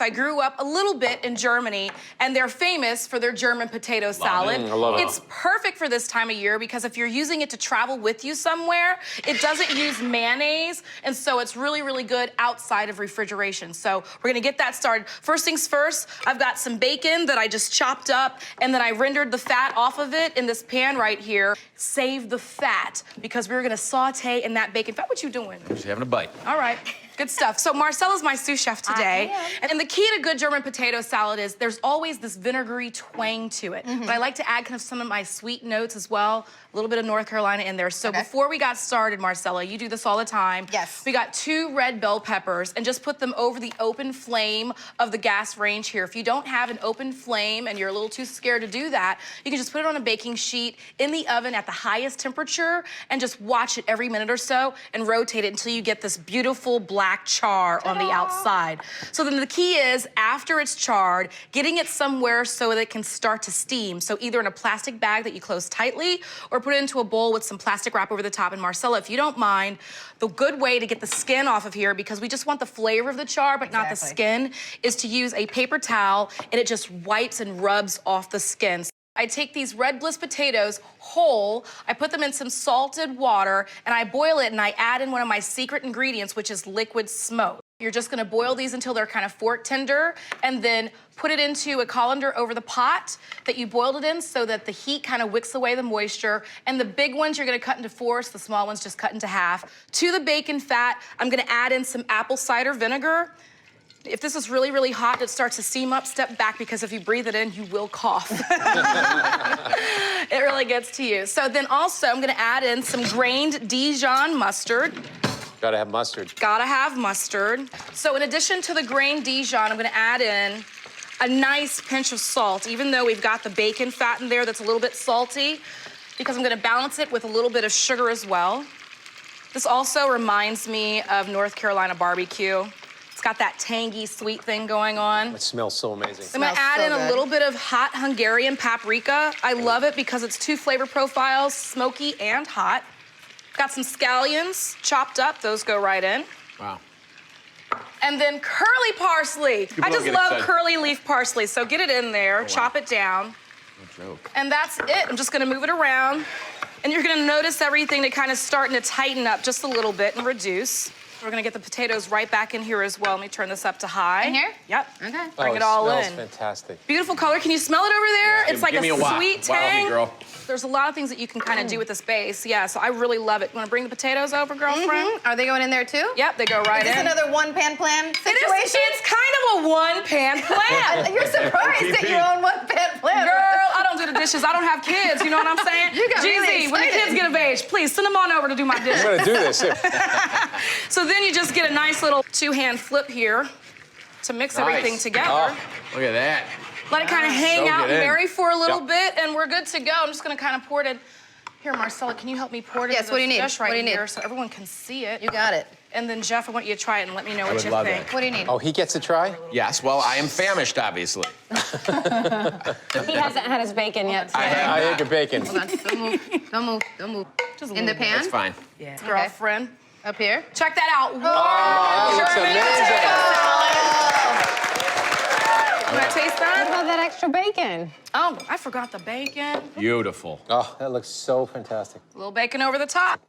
I grew up a little bit in Germany, and they're famous for their German potato salad. I love it. It's perfect for this time of year because if you're using it to travel with you somewhere, it doesn't use mayonnaise, and so it's really, really good outside of refrigeration. So we're gonna get that started. First things first, I've got some bacon that I just chopped up, and then I rendered the fat off of it in this pan right here. Save the fat because we're gonna saute in that bacon fat. What you doing? Just having a bite. All right. Good stuff. So Marcella's my sous chef today. And the key to good German potato salad is there's always this vinegary twang to it. But I like to add kind of some of my sweet notes as well, a little bit of North Carolina in there. So before we got started, Marcella, you do this all the time. Yes. We got 2 red bell peppers and just put them over the open flame of the gas range here. If you don't have an open flame and you're a little too scared to do that, you can just put it on a baking sheet in the oven at the highest temperature and just watch it every minute or so and rotate it until you get this beautiful black char on the outside. So then the key is, after it's charred, getting it somewhere so that it can start to steam. So either in a plastic bag that you close tightly or put it into a bowl with some plastic wrap over the top. And Marcella, if you don't mind, the good way to get the skin off of here, because we just want the flavor of the char but not the skin, is to use a paper towel and it just wipes and rubs off the skin. I take these red bliss potatoes whole, I put them in some salted water, and I boil it, and I add in one of my secret ingredients, which is liquid smoke. You're just gonna boil these until they're kind of fork tender, and then put it into a colander over the pot that you boiled it in so that the heat kind of wicks away the moisture. And the big ones you're gonna cut into 4s, the small ones just cut into half. To the bacon fat, I'm gonna add in some apple cider vinegar. If this is really, really hot and it starts to steam up, step back, because if you breathe it in, you will cough. It really gets to you. So then also, I'm gonna add in some grained Dijon mustard. Gotta have mustard. Gotta have mustard. So in addition to the grained Dijon, I'm gonna add in a nice pinch of salt, even though we've got the bacon fat in there that's a little bit salty, because I'm gonna balance it with a little bit of sugar as well. This also reminds me of North Carolina barbecue. It's got that tangy, sweet thing going on. It smells so amazing. I'm gonna add in a little bit of hot Hungarian paprika. I love it because it's 2 flavor profiles, smoky and hot. Got some scallions chopped up, those go right in. Wow. And then curly parsley. I just love curly leaf parsley, so get it in there, chop it down. No joke. And that's it. I'm just gonna move it around. And you're gonna notice everything that kind of starting to tighten up just a little bit and reduce. We're gonna get the potatoes right back in here as well. Let me turn this up to high. In here? Yep. Okay. Bring it all in. It smells fantastic. Beautiful color. Can you smell it over there? It's like Give me a wop. sweet Wow tang. me, girl. There's a lot of things that you can kind of do with this base. Yeah, so I really love it. You wanna bring the potatoes over, girlfriend? Are they going in there too? Yep, they go right Is this in. another one-pan plan situation? It's kind of a one-pan plan. You're surprised that you own one-pan plan. Girl, I don't do the dishes. I don't have kids, you know what I'm saying? You got really GZ, when the excited. kids get of age, please send them on over to do my dishes. I'm gonna do this. So then you just get a nice little 2-hand flip here to mix everything together. Oh, look at that. Let it kind of hang out and in. marry for a little bit, and we're good to go. I'm just gonna kind of pour it in. Here, Marcella, can you help me pour it Yes, into what do you this need? dish What right do you need? here so everyone can see it? You got it. And then, Jeff, I want you to try it and let me know what would you love think. it. What do you need? Oh, he gets to try? Yes, well, I am famished, obviously. He hasn't had his bacon yet. I ate your bacon. Hold on. Don't move. Don't move. Don't move. Just a In the little bit. pan? That's fine. Yeah. Girlfriend. Up here? Check that out. Oh, that looks amazing. You want to taste What that? about that extra bacon? Oh, I forgot the bacon. Beautiful. Oh, that looks so fantastic. A little bacon over the top.